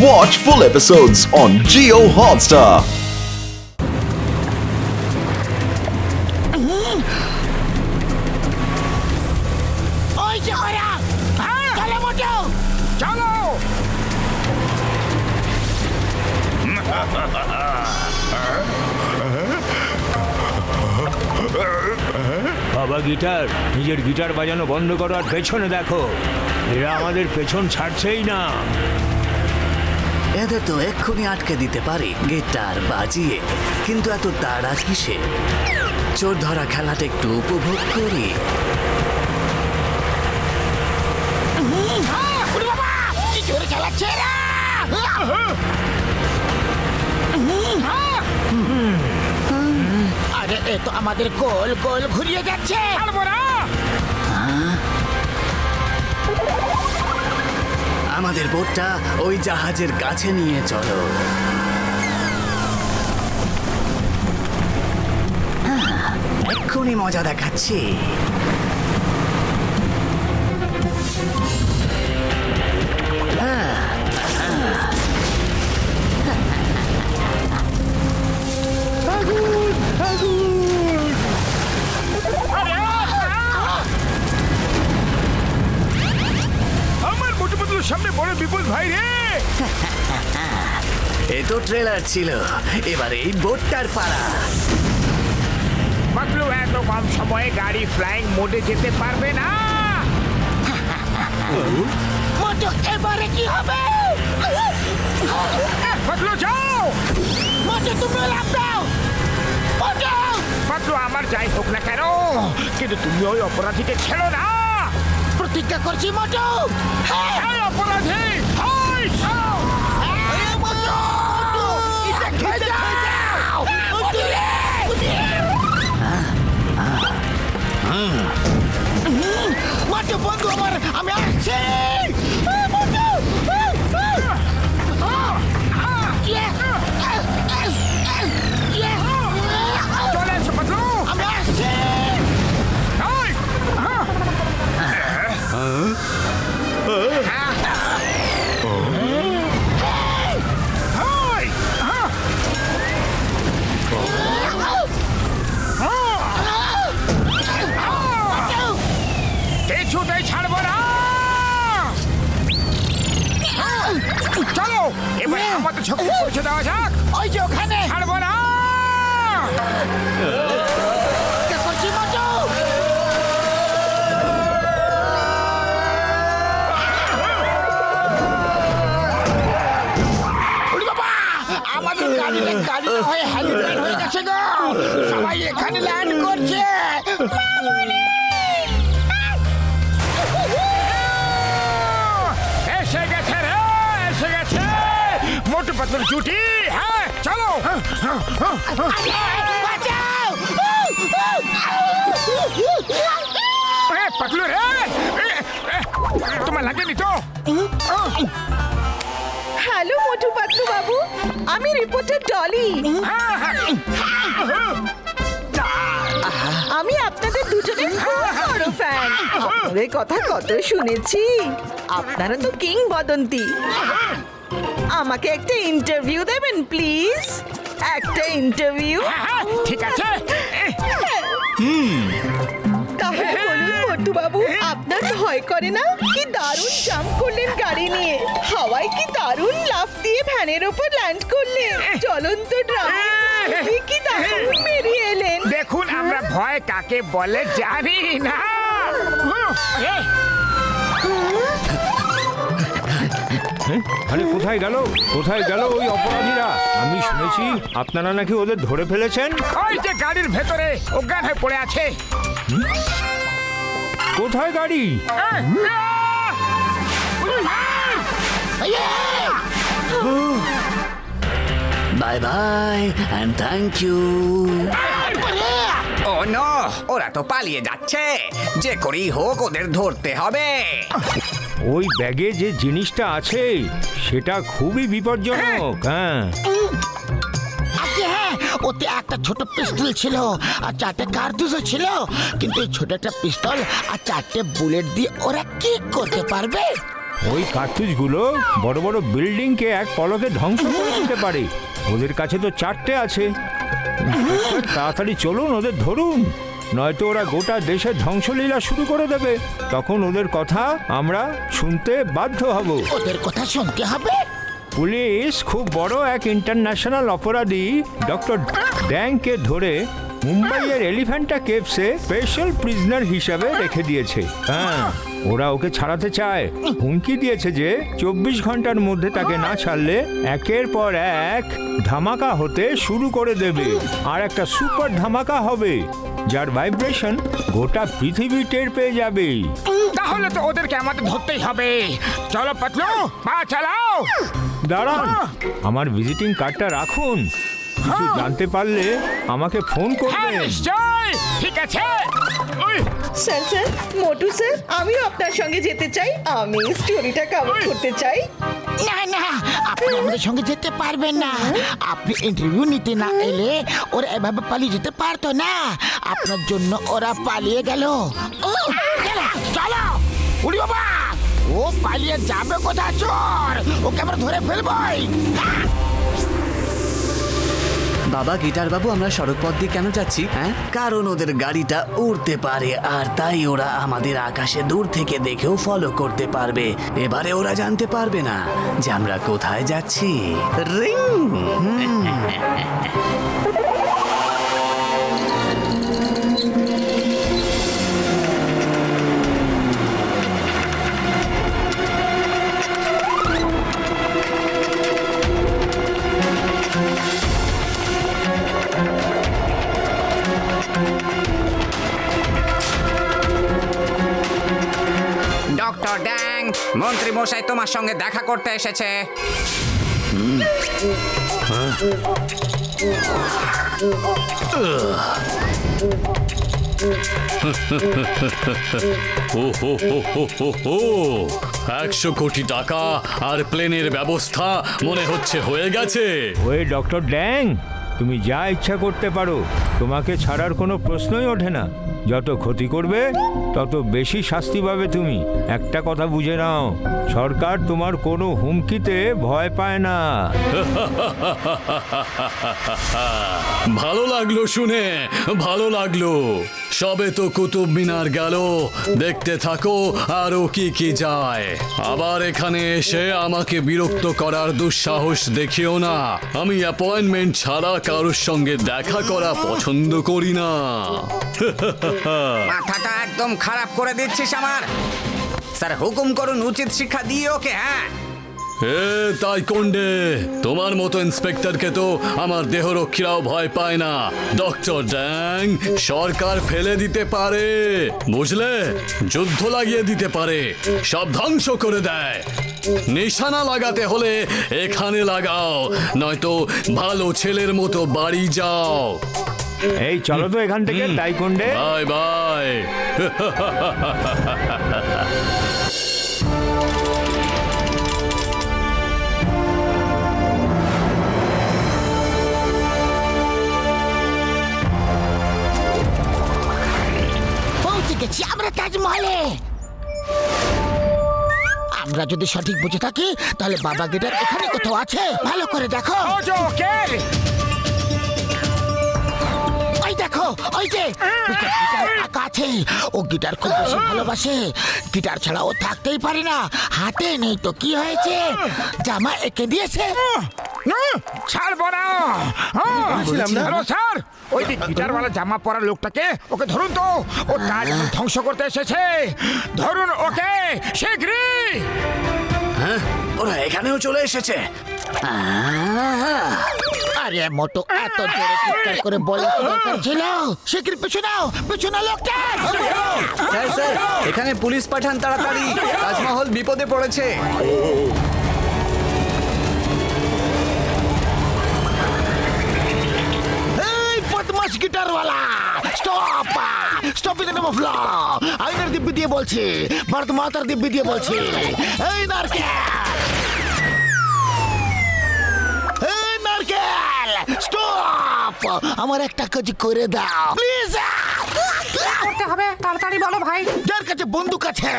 Watch full episodes on Jio Hotstar. ওই যে ওরা চলো মোটু চলো বাবা গিটার, নিজের গিটার বাজানো বন্ধ করো আর পেছনে দেখো। এরা আমাদের পেছন ছাড়ছেই না। এদের তো এক্ষুনি আটকে দিতে পারি গিটার বাজিয়ে, কিন্তু এত তাড়া কিসে? চোর ধরা খেলাটা একটু উপভোগ করি। ওরে বাবা কি জোরে চালাচ্ছে এরা আরে এ তো আমাদের গোল গোল ঘুরিয়ে যাচ্ছে ছাড়বো না আমাদের বোটটা ওই জাহাজের কাছে নিয়ে চলো। এক্ষুনি মজা দেখাচ্ছি। আমার মোটু পাতলুর সামনে বড় বিপদ ভাই রে। এ তো ট্রেলার ছিল, এবার এই বোটটার পালা। পাতলু এত কম সময়ে গাড়ি ফ্লাইং মোডে যেতে পারবে না। মোটু এবারে কি হবে পাতলু যাও। মোটু তুমি লাভ দাও মোটু পাতলু আমার যাই হোক না কেন, কিন্তু তুমি ওই অপরাধীকে ছেড়ো না। প্রতিজ্ঞা করছি মোটু এই অপরাধী, হাই! মোটু বন্ধু আমার আমি আসছি মোটু চলে এসো পাতলু। আমি আসছি হাই! হাই! কিছুতেই ছাড়বো না। চলো এবার আমাদের শক্তি পৌঁছে দেওয়া যাক। ওই যে ওখানে ছাড়বো না। করছি মোটু ওরে বাবা আমাদের গাড়ি হয়ে হেলিপ্যাড হয়ে গেছে গো সবাই এখানে ল্যান্ড করছে এসে গেছে রে, এসে গেছে মোটু পাতলুর জুটি। হ্যাঁ চলো। বাঁচাও পাতলু রে, তোমার লাগেনি তো? হ্যালো মোটু পাতলু বাবু, আমি রিপোর্টার ডলি। আমি আপনাদের দুজনের খুব বড় ফ্যান। আপনাদের কথা কত শুনেছি। আপনারা তো কিংবদন্তি। আমাকে একটা ইন্টারভিউ দেবেন প্লিজ, একটা ইন্টারভিউ। ঠিক আছে। তাহলে বলুন মোটু বাবু, আপনার ভয় করে না? কি দারুণ জাম্প করলেন গাড়ি নিয়ে, হাওয়ায় কি দারুণ লাফ দিয়ে ভ্যানের ওপর ল্যান্ড করলেন, চলন্ত ড্রাম কি দারুণ বেরিয়ে এলেন। দেখুন আমরা ভয় কাকে বলে জানি না। আরে কোথায় গেল, কোথায় গেল ওই অপরাধীরা? আমি শুনেছি আপনারা নাকি ওদের ধরে ফেলেছেন। ওই যে গাড়ির ভেতরে অজ্ঞান হয়ে পড়ে আছে। কোথায় গাড়ি? Bye bye and thank you. Oh no, ওরা তো পালিয়ে যাচ্ছে। যে করেই হোক ওদের ধরতে হবে। ওই ব্যাগে যে জিনিসটা আছে সেটা খুবই বিপজ্জনক। হ্যাঁ আজকে হ্যাঁ ওতে একটা ছোট পিস্তল ছিল আর 4টে কার্তুজও ছিল, কিন্তু এই ছোট একটা পিস্তল আর 4টে বুলেট দিয়ে ওরা কি করতে পারবে? ওই কার্তুজগুলো বড় বড় বিল্ডিংকে এক পলকে ধ্বংস করে দিতে পারে। ওদের কাছে তো 4টে আছে। ইন্সপেক্টর, তাড়াতাড়ি চলুন, ওদের ধরুন, নয়তো ওরা গোটা দেশের ধ্বংসলীলা শুরু করে দেবে। তখন ওদের কথা আমরা শুনতে বাধ্য হব। ওদের কথা শুনতে হবে। পুলিশ খুব বড় এক ইন্টারন্যাশনাল অপরাধী ডক্টর ড্যাংকে ধরে মুম্বাইয়ের এলিফ্যান্টা কেভসে স্পেশাল প্রিজনার হিসাবে রেখে দিয়েছে। হ্যাঁ, ওরা ওকে ছাড়াতে চায়। হুমকি দিয়েছে যে 24 ঘন্টার মধ্যে তাকে না ছাড়লে একের পর এক ধামাকা হতে শুরু করে দেবে। আর একটা সুপার ধামাকা হবে, যার ভাইব্রেশন গোটা পৃথিবী টের পেয়ে যাবে। তাহলে তো ওদেরকে আমাদের ধরতেই হবে। চলো পাতলু, পা চালাও। দাঁড়ান, আমার ভিজিটিং কার্ডটা রাখুন। কিছু জানতে পারলে আমাকে ফোন হ্যাঁ, করবেন। নিশ্চয়। ঠিক আছে। স্যার স্যার, মোটু স্যার, আমিও আপনার সঙ্গে যেতে চাই। আমি স্টোরিটা কভার করতে চাই। না না, আপনি আমাদের সঙ্গে যেতে পারবেন না। আপনি ইন্টারভিউ নিতে না এলে ওরা এভাবে পালিয়ে যেতে পারতো না। আপনার জন্য ওরা পালিয়ে গেল। ও, চলো উড়ি বাবা, ও পালিয়ে যাবে কোথায়? চোর, ওকে আমরা ধরে ফেলবই। বাবা, গিটার বাবু, আমরা সড়ক পথ দিয়ে কেন যাচ্ছি? হ্যাঁ, কারণ ওদের গাড়িটা উড়তে পারে, আর তাই ওরা আমাদের আকাশে দূর থেকে দেখেও ফলো করতে পারবে। এবারে ওরা জানতে পারবে না যে আমরা কোথায় যাচ্ছি। রিং। ডক্টর ড্যাং, মন্ত্রী মশাই তোমার সঙ্গে দেখা করতে এসেছে। ও হো হো হো হো হো 100 কোটি টাকা আর প্লেনের ব্যবস্থা মনে হচ্ছে হয়ে গেছে। ওই ডক্টর ড্যাং, তুমি যা ইচ্ছা করতে পারো, তোমাকে ছাড়ার কোনো প্রশ্নই ওঠে না। যত ক্ষতি করবে তত বেশি শাস্তি পাবে তুমি। একটা কথা বুঝে নাও, সরকার তোমার কোনো হুমকিতে ভয় পায় না। ভালো লাগলো শুনে, ভালো লাগলো। সবে তো কুতুব মিনার গেল, দেখতে থাকো আরো কি কি যায়। আবার এখানে এসে আমাকে বিরক্ত করার দুঃসাহস দেখিও না। আমি অ্যাপয়েন্টমেন্ট ছাড়া কারোর সঙ্গে দেখা করা পছন্দ করি না। মাথাটা একদম খারাপ করে দিচ্ছিস আমার। স্যার, হুকুম করুন, উচিত শিক্ষা দিয়ে ওকে। হ্যাঁ, তাই কোন্ডে, তোমার মতো ইন্সপেক্টরকে তো আমার দেহরক্ষীরাও ভয় পায় না। ডক্টর ড্যাং, সরকার ফেলে দিতে পারে, বুঝলে, যুদ্ধ লাগিয়ে দিতে পারে, সব ধ্বংস করে দেয়। নিশানা লাগাতে হলে এখানে লাগাও, নয়তো ভালো ছেলের মতো বাড়ি যাও। এই চলো তো এখান থেকে, তাইকোন্ডে। Bye bye. পৌঁছে গেছি আমরা তাজমহলে। আমরা যদি সঠিক বুঝে থাকি তাহলে বাবা গিটার এখানে কোথাও আছে। ভালো করে দেখো। ওই দেখো, ওই যে গিটার আঁকা আছে। ও গিটার খুব বেশি ভালোবাসে। গিটার ছাড়া ও থাকতেই পারে না। হাতে নেই তো কি হয়েছে, জামা এঁকে দিয়েছে। ছাড়বো না। হ্যালো স্যার, ওই যে গিটারওয়ালা জামা পরা লোকটাকে, ওকে ধরুন তো। ও কাজ ধ্বংস করতে এসেছে। ধরুন ওকে শীঘ্রই। হ্যাঁ, ওরা এখানেও চলে এসেছে। আরে মোটো, এত জোরে চিৎকার করে বলে কি দরকার ছিল? শীঘ্রই পিছু নাও, পিছু নাও লোকটা। স্যার স্যার, এখানে পুলিশ পাঠান তাড়াতাড়ি, তাজমহল বিপদে পড়েছে। বদমাশ গিটারওয়ালা, stop! Stop in the name of law. আইনের দিব্যি দিয়ে বলছি, ভারত মাতার দিব্যি দিয়ে বলছি। এই নারকেল, এই নারকেল, স্টপ! আমার একটা কাজ করে দাও প্লিজ। করতে হবে তাড়াতাড়ি বলো ভাই। যার কাছে বন্দুক আছে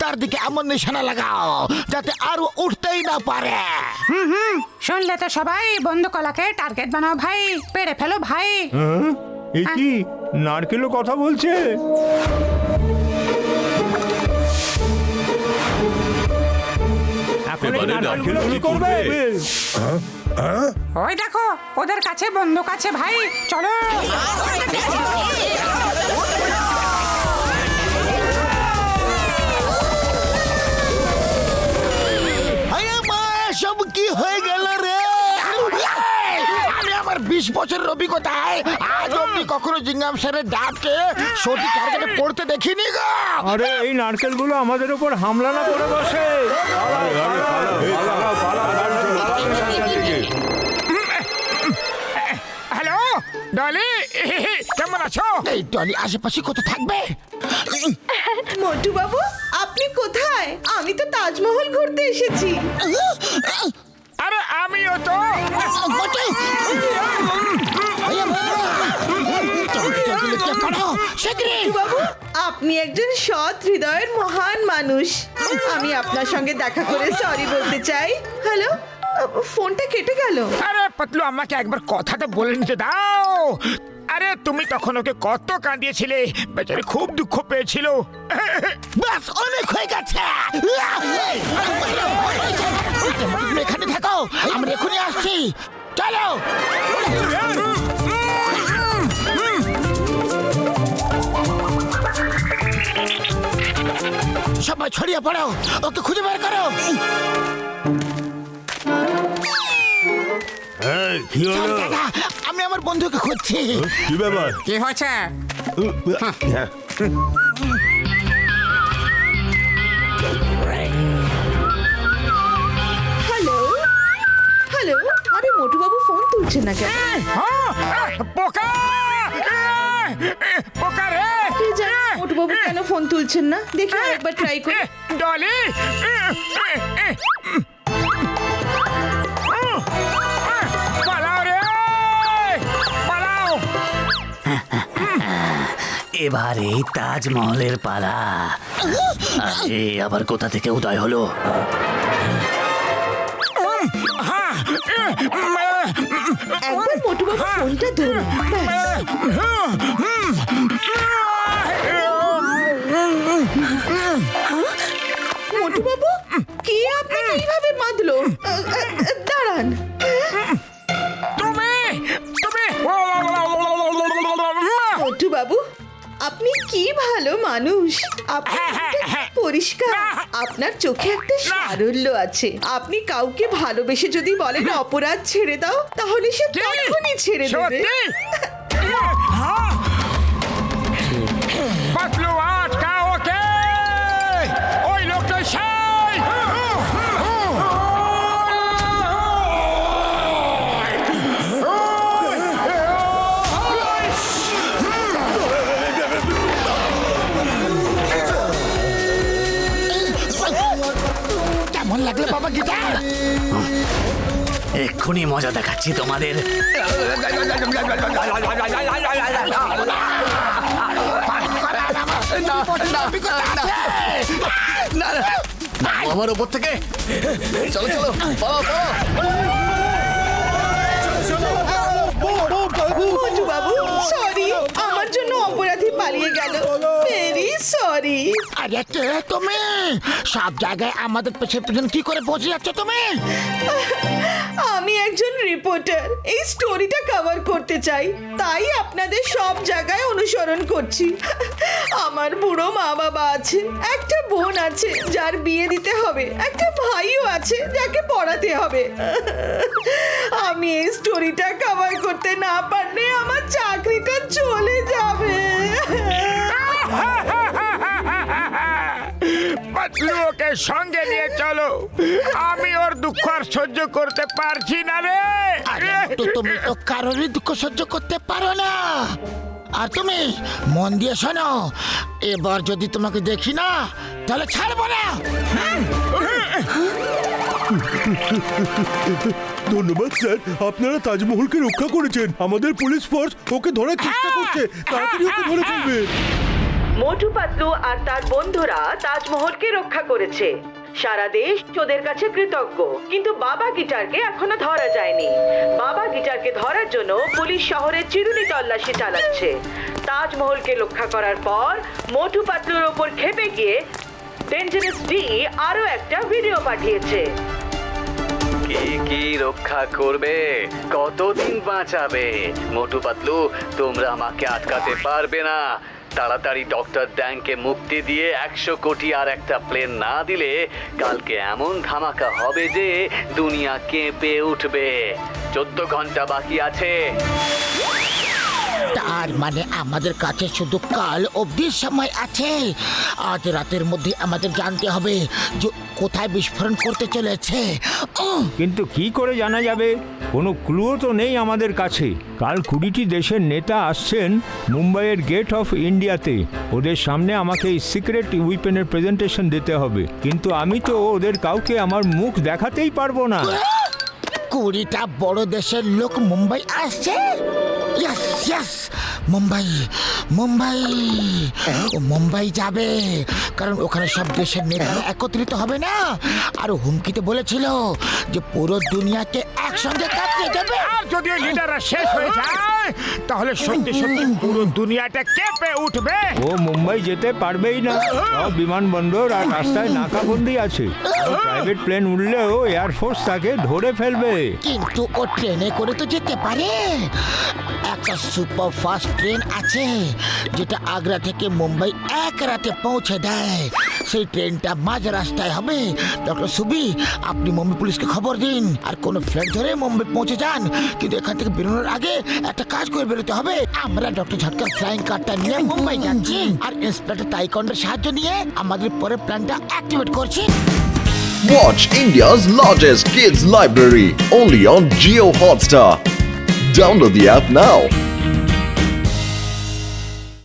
তার দিকে এমন নিশানা লাগাও যাতে আরো উঠতেই না পারে। শুনলে তো সবাই, বন্ধুকলাকে টার্গেট বানাও ভাই, পেড়ে ফেলো ভাই। হ্যাঁ? এ কি নারকেলও কথা বলছে? এখন এই এবারে নারকেলগুলো নারকেল কি কি করবে? করবে? ওই দেখো ওদের কাছে বন্দুক আছে ভাই, চলো। আরে মা, সব কি হয়ে গেল রে? আমি আমার 20 বছরের অভিজ্ঞতায় আজ অব্দি কখনো জিঙ্গাম স্যারের ডাবকে সঠিক টার্গেটে পড়তে দেখিনি গো। আরে এই নারকেলগুলো আমাদের উপর হামলা না করে বসে। হ্যালো ডলি, কেমন আছো? এই ডলি আশেপাশে কোথাও থাকবে? মোটু বাবু, আপনি কোথায়? আমি তো তাজমহল ঘুরতে এসেছি। আরে আমিও তো। বাবু, আপনি একজন সৎ হৃদয়ের মহান মানুষ। আমি আপনার সঙ্গে দেখা করে সরি বলতে চাই। হ্যালো, ফোনটা কেটে গেল। আরে পাতলু, আমাকে একবার কথাটা বলে নিতে দাও। আরে তুমি তখন ওকে কত কাঁদিয়েছিলে, বেচারি খুব দুঃখ পেয়েছিল। বাস, অনেক হয়ে গেছে। এখানে থাকো, আমরা এখনই আসছি। চলো। সবাই ছড়িয়ে পড়ো, ওকে খুঁজে বের করো। কি হলো? দাদা, আমি আমার বন্ধুকে খুঁজছি। কি ব্যাপার? কি হয়েছে? হ্যালো হ্যালো, আরে মোটু বাবু ফোন তুলছে না কেন? পোকা, পোকা রে। কে জানে মোটু বাবু কেন ফোন তুলছেন না? দেখি একবার ট্রাই করে। ডলি, পালাও রে, পালাও। এবারে তাজমহলের পালা। আরে আবার কোথা থেকে উদয় হলো? একবার মোটু বাবু ফোনটা ধরুন, ব্যাস। মোটু বাবু, কে আপনাকে এইভাবে বাঁধলো? দাঁড়ান। তুমি তুমি মোটু বাবু, আপনি কি ভালো মানুষ। আপনার মনটা কি পরিষ্কার, আপনার চোখে একটা সারল্য আছে। আপনি কাউকে ভালোবেসে যদি বলেন অপরাধ ছেড়ে দাও, তাহলে সে তখনই ছেড়ে দেবে। পাতলু, আটকা ওকে। ওই লোকটা সেই। কেমন লাগলো বাবা গিটার? এক্ষুনি মজা দেখাচ্ছি তোমাদের। আমার ওপর থেকে চলো চলো, পালাও পালাও। মোটু বাবু, সরি, আমার জন্য অপরাধী পালিয়ে গেল। Very sorry. আরে কে তুমি? সব জায়গায় আমাদের পেছনে পেছনে কি করে পৌঁছে যাচ্ছ তুমি? আমি একজন রিপোর্টার, এই স্টোরিটা কভার করতে চাই, তাই আপনাদের সব জায়গায় অনুসরণ করছি। আমার বুড়ো মা বাবা আছে, একটা বোন আছে যার বিয়ে দিতে হবে, একটা ভাইও আছে যাকে পড়াতে হবে। আমি এই স্টোরিটা কভার করতে না পারলে আমার চাকরিটা চলে যাবে। পাতলু, ওকে সঙ্গে নিয়ে চলো। আমি ওর দুঃখ আর সহ্য করতে পারছি না রে। তো তুমি তো কারোরই দুঃখ সহ্য করতে পারো না। আর তুমি মন দিয়ে শোনো, এবার যদি তোমাকে দেখি না তাহলে ছাড়বো না। ধন্যবাদ স্যার, আপনারা তাজমহলকে রক্ষা করেছেন। আমাদের পুলিশ ফোর্স ওকে ধরার চেষ্টা করছে, তাড়াতাড়ি ওকে ধরে ফেলবে। মোটু পাতলু আর তার বন্ধুরা তাজমহলকে রক্ষা করেছে। সারা দেশ ওদের কাছে কৃতজ্ঞ, কিন্তু বাবা গিটারকে এখনো ধরা যায়নি। বাবা গিটারকে ধরার জন্য পুলিশ শহরে চিরুনি তল্লাশি চালাচ্ছে। তাজমহলকে রক্ষা করার পর মোটু পাতলুর ওপর ক্ষেপে গিয়ে ডেঞ্জারাস ডি আরো একটা ভিডিও পাঠিয়েছে। কি রক্ষা করবে, কতদিন বাঁচাবে? মোটু পাতলু, তোমরা আমাকে আটকাতে পারবে না। তাড়াতাড়ি ডক্টর ড্যাংকে মুক্তি দিয়ে 100 কোটি আর একটা প্লেন না দিলে কালকে এমন ধামাকা হবে যে দুনিয়া কেঁপে উঠবে। 14 ঘন্টা বাকি আছে। তার মানে আমাদের কাছে শুধু কাল অবধি সময় আছে। আজ রাতের মধ্যে আমাদের জানতে হবে যে কোথায় বিস্ফোরণ করতে চলেছে। কিন্তু কি করে জানা যাবে? কোনো ক্লুও তো নেই আমাদের কাছে। কাল 20টি দেশের নেতা আসছেন মুম্বাইয়ের গেট অফ ইন্ডিয়াতে। ওদের সামনে আমাকে এই সিক্রেট উইপেনের প্রেজেন্টেশন দিতে হবে, কিন্তু আমি তো ওদের কাউকে আমার মুখ দেখাতেই পারবো না। 20টা বড় দেশের লোক মুম্বাই আসছে। ইয়েস ইয়েস, মুম্বাই মুম্বাই ও মুম্বাই যাবে, কারণ ওখানে সব দেশের নেতা একত্রিত হবে না। আর হুমকিতে বলেছিল যে পুরো দুনিয়াকে একসঙ্গে কাটিয়ে দেবে। আর যদি ওই লিডাররা শেষ হয়ে যায় তাহলে সত্যি সত্যি পুরো দুনিয়াটা কেঁপে উঠবে। ও মুম্বাই যেতে পারবেই না। সব বিমানবন্দর আর রাস্তায় নাকাবন্দি আছে। প্রাইভেট প্লেন উঠলেও এয়ারফোর্স তাকে ধরে ফেলবে। কিন্তু ও ট্রেনে করে তো যেতে পারে। একটা সুপার ফাস্ট ট্রেন আছে যেটা আগ্রা থেকে মুম্বাই এক রাতে পৌঁছে দেয়। সেই ট্রেনটা মাঝ রাস্তায় হবে। ডক্টর সুবি, আপনি মুম্বাই পুলিশকে খবর দিন আর কোনো ফ্লাইট ধরে মুম্বাই পৌঁছে যান। কিন্তু এখান থেকে বেরোনোর আগে একটা কাজ করে বেরোতে হবে। আমরা ডক্টর ঝটকার ফ্লাইং কারটা নিয়ে মুম্বাই যাচ্ছি আর ইন্সপেক্টর তাইকন্ডের সাহায্য নিয়ে আমাদের পরের প্ল্যানটা অ্যাক্টিভেট করছি। Watch India's largest kids library only on Jio Hotstar. Download the app now.